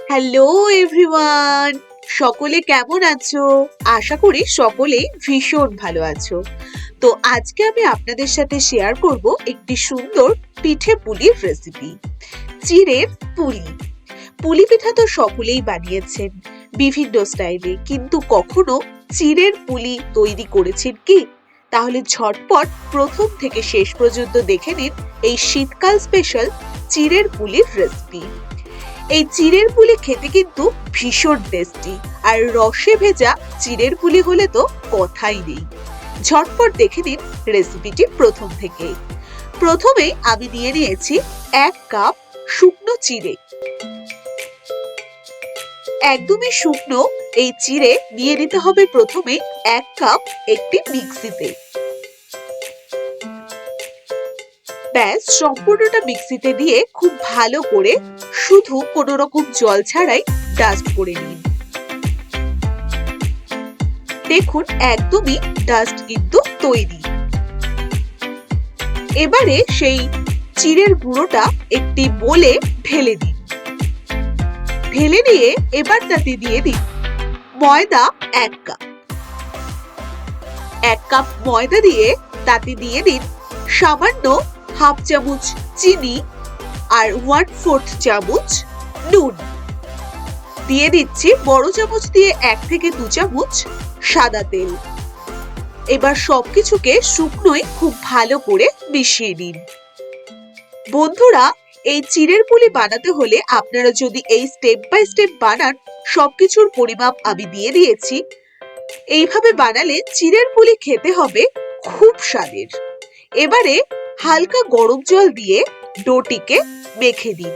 Hello everyone, সকলে কেমন আছো? আশা করি সকলেই ভীষণ ভালো আছো। তো আজকে আমি আপনাদের সাথে শেয়ার করব একটি সুন্দর পিঠে পুলির রেসিপি। চিড়ের পুলি। পুলি পিঠা তো সকলেই বানিয়েছেন বিভিন্ন স্টাইলে, কিন্তু কখনো চিড়ের পুলি তৈরি করেছেন কি? তাহলে ঝটপট প্রথম থেকে শেষ পর্যন্ত দেখে নিন এই শীতকাল স্পেশাল চিড়ের পুলির রেসিপি। এই চিড়ের পুলি খেতে কিন্তু ভীষণ টেস্টি, আর রসে ভেজা চিড়ের পুলি হলে তো কথাই নেই। ঝটপট দেখে নিন রেসিপিটি প্রথম থেকে। প্রথমে আমি নিয়ে নিয়েছি 1 কাপ শুকনো চিড়ে। একদমই শুকনো এই চিড়ে নিয়ে নিতে হবে প্রথমে 1 কাপ একটি মিক্সিতে। ব্যাস সম্পূর্ণটা মিক্সিতে দিয়ে খুব ভালো করে শুধু কোনো রকম জল ছাড়াই ডাস্ট করে নিন। দেখুন একদমই ডাস্ট কিন্তু তৈরি। এবারে সেই চিড়ের গুঁড়োটা একটি বোলে ঢেলে দিন। ঢেলে নিয়ে এবার তাতে দিয়ে দিন ময়দা 1 কাপ। 1 কাপ ময়দা দিয়ে তাতে দিয়ে দিন সামান্য হাফ চামচ চিনি আর 1/4 চামচ নুন। দিয়ে দিচ্ছি বড় চামচ দিয়ে 1 থেকে 2 চামচ সাদা তেল। এবার সবকিছুকে শুকনোই খুব ভালো করে মিশিয়ে নিন। বন্ধুরা, এই চিড়ের পুলি বানাতে হলে আপনারা যদি এই স্টেপ বাই স্টেপ বানান, সবকিছুর পরিমাপ আমি দিয়ে দিয়েছি। এইভাবে বানালে চিড়ের পুলি খেতে হবে খুব স্বাদের। এবারে হালকা গরম জল দিয়ে ডোটিকে মেখে দিন।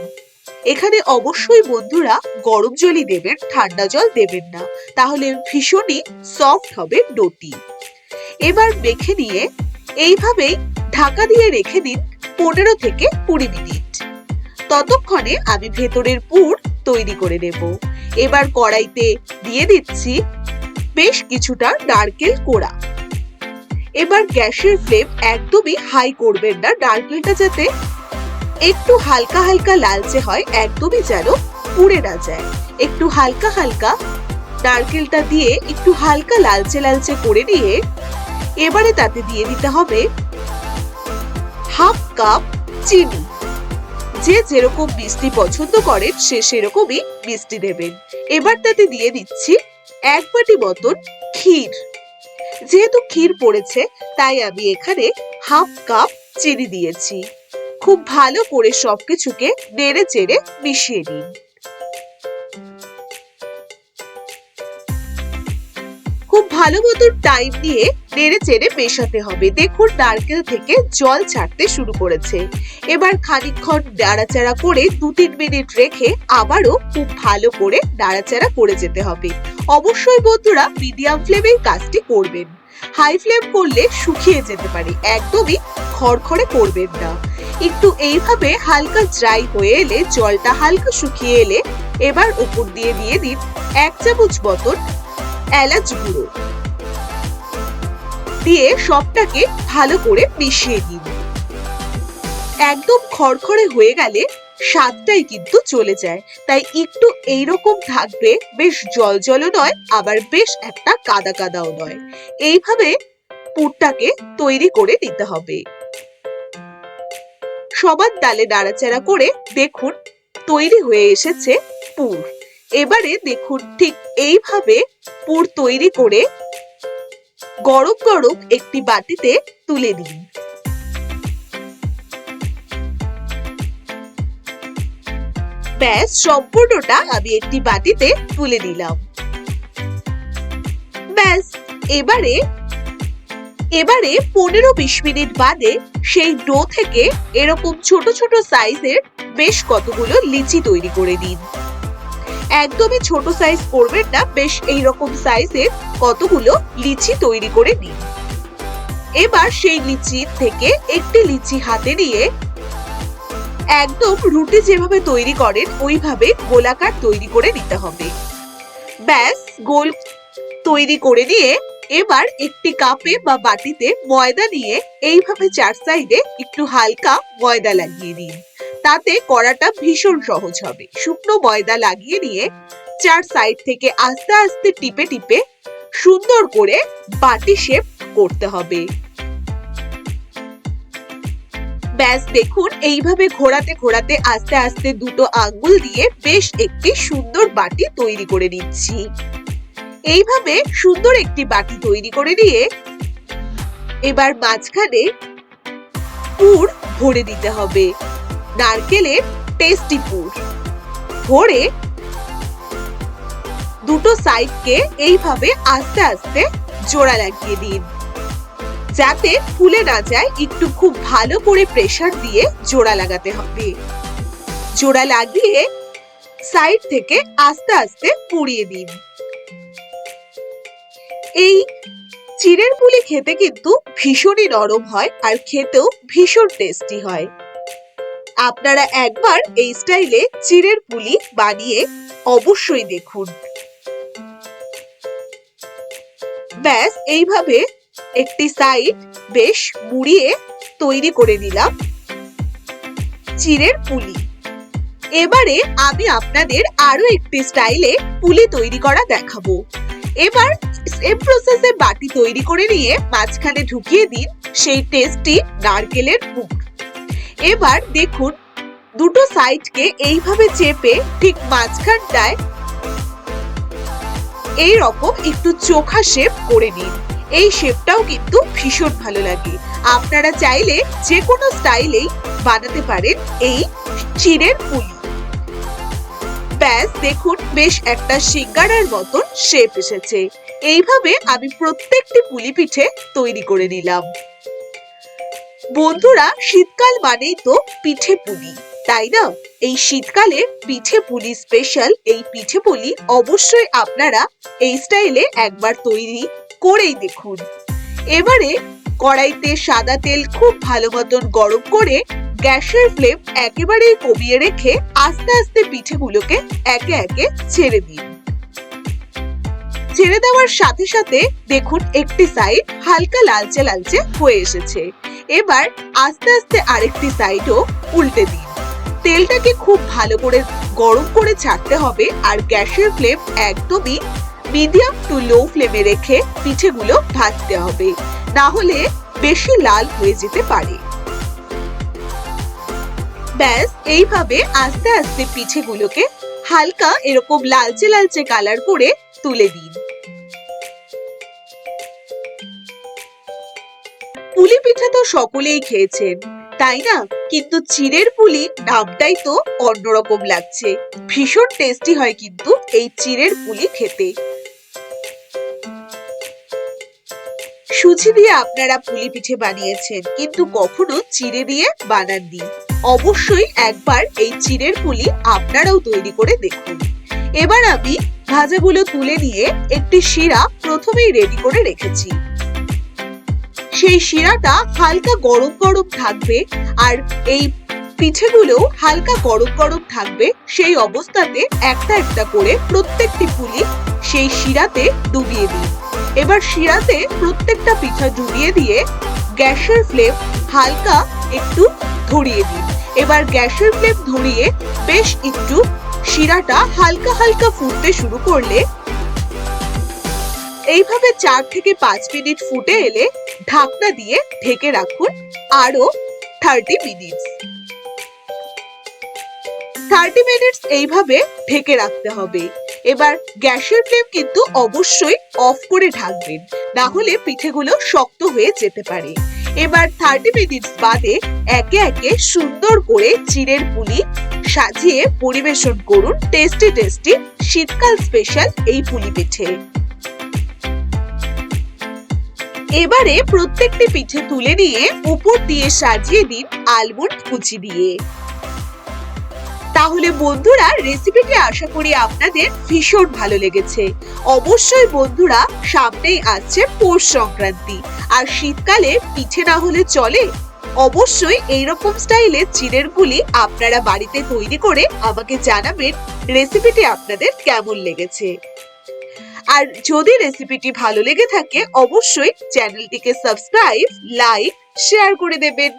এখানে অবশ্যই বন্ধুরা গরম জলই দেবেন, ঠান্ডা জল দেবেন না, তাহলে ভীষণই সফট হবে ডোটি। এবার মেখে নিয়ে এইভাবেই ঢাকা দিয়ে রেখে দিন 15 থেকে 20 মিনিট। ততক্ষণে আমি ভেতরের পুর তৈরি করে নেব। এবার কড়াইতে দিয়ে দিচ্ছি বেশ কিছুটা নারকেল কোড়া। এবার গ্যাসের ফ্লেম একদমই হাই করবেন না, নারকেলটা যাতে একটু হালকা হালকা লালচে হয়, একদমই যেন পুড়ে না যায়। একটু হালকা হালকা নারকেলটা দিয়ে একটু হালকা লালচে লালচে করে নিয়ে এবারে তাতে দিয়ে দিতে হবে হাফ কাপ চিনি। যে যেরকম মিষ্টি পছন্দ করেন সে সেরকমই মিষ্টি দেবেন। এবার তাতে দিয়ে দিচ্ছি 1 বাটি মতন ক্ষীর। যেহেতু ক্ষীর পড়েছে তাই আমি এখানে হাফ কাপ চিনি দিয়েছি। খুব ভালো করে সবকিছুকে নেড়ে চেড়ে মিশিয়ে নিন। খুব ভালো মতন টাইম নিয়ে নেড়ে চেড়ে মেশাতে হবে। দেখুন নারকেল থেকে জল ছাড়তে শুরু করেছে। এবার খানিকক্ষণ নাড়াচাড়া করে 2-3 মিনিট রেখে আবারও খুব ভালো করে নাড়াচাড়া করে যেতে হবে। অবশ্যই বন্ধুরা মিডিয়াম ফ্লেমে কাজটি করবেন। হাই ফ্লেম করলে শুকিয়ে যেতে পারে, একদমই খড়খড়ে করবেন না। একটু এইভাবে হালকা ড্রাই হয়ে এলে, জলটা হালকা শুকিয়ে এলে এবার উপর দিয়ে দিয়ে দিন 1 চামচ মতন এলাচ গুঁড়ো। দিয়ে সবটাকে ভালো করে মিশিয়ে নিন। একদম খড়খড়ে হয়ে গেলে স্বাদটাই কিন্তু চলে যায়, তাই একটু এইরকম থাকবে, বেশ জলজলও নয় আবার বেশ একটা কাদা কাদাও নয়। এইভাবে পুরটাকে তৈরি করে নিতে হবে। সমান তালে নাড়াচাড়া করে দেখুন তৈরি হয়ে এসেছে পুর। এবারে দেখুন ঠিক এইভাবে পুর তৈরি করে গরম গরম একটি বাটিতে তুলে নিন। ব্যাস সম্পূর্ণটা আমি একটি বাটিতে তুলে নিলাম। ব্যাস এবারে 15-20 মিনিট বাদে সেই ডো থেকে এরকম ছোট ছোট সাইজের বেশ কতগুলো লিচি তৈরি করে নিন। একদমই ছোট সাইজ করবেন না, বেশ এইরকম সাইজের কতগুলো লিচি তৈরি করে নিন। এবার সেই লিচি থেকে একটি লিচি হাতে নিয়ে একদম রুটি যেভাবে তৈরি করেন ওইভাবে গোলাকার তৈরি করে নিতে হবে। ব্যাস গোল তৈরি করে নিয়ে এবার একটি কাপে বা বাটিতে ময়দা নিয়ে এইভাবে 4 সাইডে একটু হালকা ময়দা লাগিয়ে দিন। তাতে করাটা ভীষণ সহজ হবে। শুকনো ময়দা লাগিয়ে নিয়ে চার সাইড থেকে আস্তে আস্তে টিপে টিপে সুন্দর করে বাটি শেপ করতে হবে। ব্যাস দেখুন, এইভাবে ঘোরাতে ঘোরাতে আস্তে আস্তে দুটো আঙ্গুল দিয়ে বেশ একটি সুন্দর বাটি তৈরি করে নিচ্ছি। এইভাবে সুন্দর একটি বাটি তৈরি করে নিয়ে এবার মাঝখানে পুর ভরে দিতে হবে, নারকেলের টেস্টি পুর ভরে দুটো সাইডকে এইভাবে আস্তে আস্তে জোড়া লাগিয়ে দিন, যাতে ফুলে না যায়। একটু খুব ভালো করে প্রেসার দিয়ে জোড়া লাগাতে হবে। জোড়া লাগিয়ে সাইড থেকে আস্তে আস্তে পুড়িয়ে দিন। এই চিড়ের পুলি খেতে কিন্তু ভীষণই নরম হয় আর খেতেও ভীষণ টেস্টি হয়। আপনারা একবার এই স্টাইলে চিড়ের পুলি বানিয়ে অবশ্যই দেখুন। ব্যাস এইভাবে একটি সাইড বেশ মুড়িয়ে তৈরি করে নিলাম চিড়ের পুলি। এবারে আমি আপনাদের আরো একটি স্টাইলে পুলি তৈরি করা দেখাবো। এবার সেম প্রসেসে বাটি তৈরি করে নিয়ে মাঝখানে ঢুকিয়ে দিন সেই টেস্টি নারকেলের পুর। এবার দেখুন, দুটো সাইডকে এইভাবে চেপে ঠিক মাঝখানটায় এই রকম একটু চোখা শেপ করে নিন। এই শেপটাও কিন্তু ভীষণ ভালো লাগে। আপনারা চাইলে যে কোনো স্টাইলেই বানাতে পারেন এই চিড়ের পুলি। ব্যাস দেখুন, বেশ একটা সিঙ্গারার মতন শেপ এসেছে। এইভাবে আমি প্রত্যেকটি পুলি পিঠে তৈরি করে নিলাম। বন্ধুরা, শীতকাল মানেই তো পিঠে পুলি, তাই না? এই শীতকালে পিঠে পুলি স্পেশাল এই পিঠে পুলি অবশ্যই আপনারা এই স্টাইলে একবার তৈরি করেই দেখুন। এবারে কড়াইতে সাদা তেল খুব ভালো মতন গরম করে গ্যাসের ফ্লেম একেবারেই কমিয়ে রেখে আস্তে আস্তে পিঠেগুলোকে একে একে ছেড়ে দিন। ছেড়ে দেওয়ার সাথে সাথে দেখুন একটি সাইড হালকা লালচে লালচে হয়ে এসেছে। এবার আস্তে আস্তে আরেকটি সাইডও উল্টে দিন। তেলটাকে খুব ভালো করে গরম করে ছাড়তে হবে আর গ্যাসের ফ্লেম একদমই মিডিয়াম টু লো ফ্লেমে রেখে পিঠেগুলো ভাজতে হবে, না হলে বেশি লাল হয়ে যেতে পারে। ব্যাস এইভাবে আস্তে আস্তে পিঠেগুলোকে হালকা এরকম লালচে লালচে কালার করে তুলে দিন। পুলি পিঠা তো সকলেই খেয়েছেন, তাই না? কিন্তু চিড়ের পুলি নামটাই তো অন্যরকম লাগছে। ভীষণ টেস্টি হয় কিন্তু এই চিড়ের পুলি খেতে। সুজি দিয়ে আপনারা পুলি পিঠে বানিয়েছেন, কিন্তু কখনো চিড়ে দিয়ে বানাননি। অবশ্যই একবার এই চিড়ের পুলি আপনারাও তৈরি করে দেখুন। এবার আমি ভাজাগুলো তুলে নিয়ে একটি শিরা প্রথমেই রেডি করে রেখেছি। সেই শিরাটা হালকা গরম গরম থাকবে আর এই পিঠেগুলো হালকা গরম গরম থাকবে। সেই অবস্থাতে একটা একটা করে প্রত্যেকটি পুলি সেই শিরাতে ডুবিয়ে দিন। এবার শিরাতে প্রত্যেকটা পিঠা ডুবিয়ে দিয়ে গ্যাসের ফ্লেম হালকা একটু ধরিয়ে দিন। এবার গ্যাসের ফ্লেম ধরিয়ে বেশ একটু শিরাটা হালকা হালকা ফুটতে শুরু করলে এইভাবে 4 থেকে 5 মিনিট ফুটে এলে ঢাকনা দিয়ে ঢেকে রাখুন আরো 30 মিনিট। 30 মিনিট এইভাবে ঢেকে রাখতে হবে। এবার গ্যাসের ফ্লেম কিন্তু অবশ্যই অফ করে ঢাকবেন, না হলে পিঠেগুলো শক্ত হয়ে যেতে পারে। এবার 30 মিনিট বাদে একে একে সুন্দর করে চিড়ের পুলি সাজিয়ে পরিবেশন করুন টেস্টি টেস্টি শীতকাল স্পেশাল এই পুলি পিঠে। এবারে প্রত্যেকটি পিঠে তুলে নিয়ে উপর দিয়ে সাজিয়ে দিন আলমন্ড কুচি দিয়ে। তাহলে বন্ধুরা, রেসিপিটি আশা করি আপনাদের ভীষণ ভালো লেগেছে। অবশ্যই বন্ধুরা, সামনেই আসছে পৌষ সংক্রান্তি, আর শীতকালে পিঠে না হলে চলে। অবশ্যই এইরকম স্টাইলে চিড়ের পুলি আপনারা বাড়িতে তৈরি করে আমাকে জানাবেন রেসিপিটি আপনাদের কেমন লেগেছে। আর যদি রেসিপিটি ভালো লেগে থাকে অবশ্যই চ্যানেলটিকে সাবস্ক্রাইব, লাইক, শেয়ার করে দেবেন।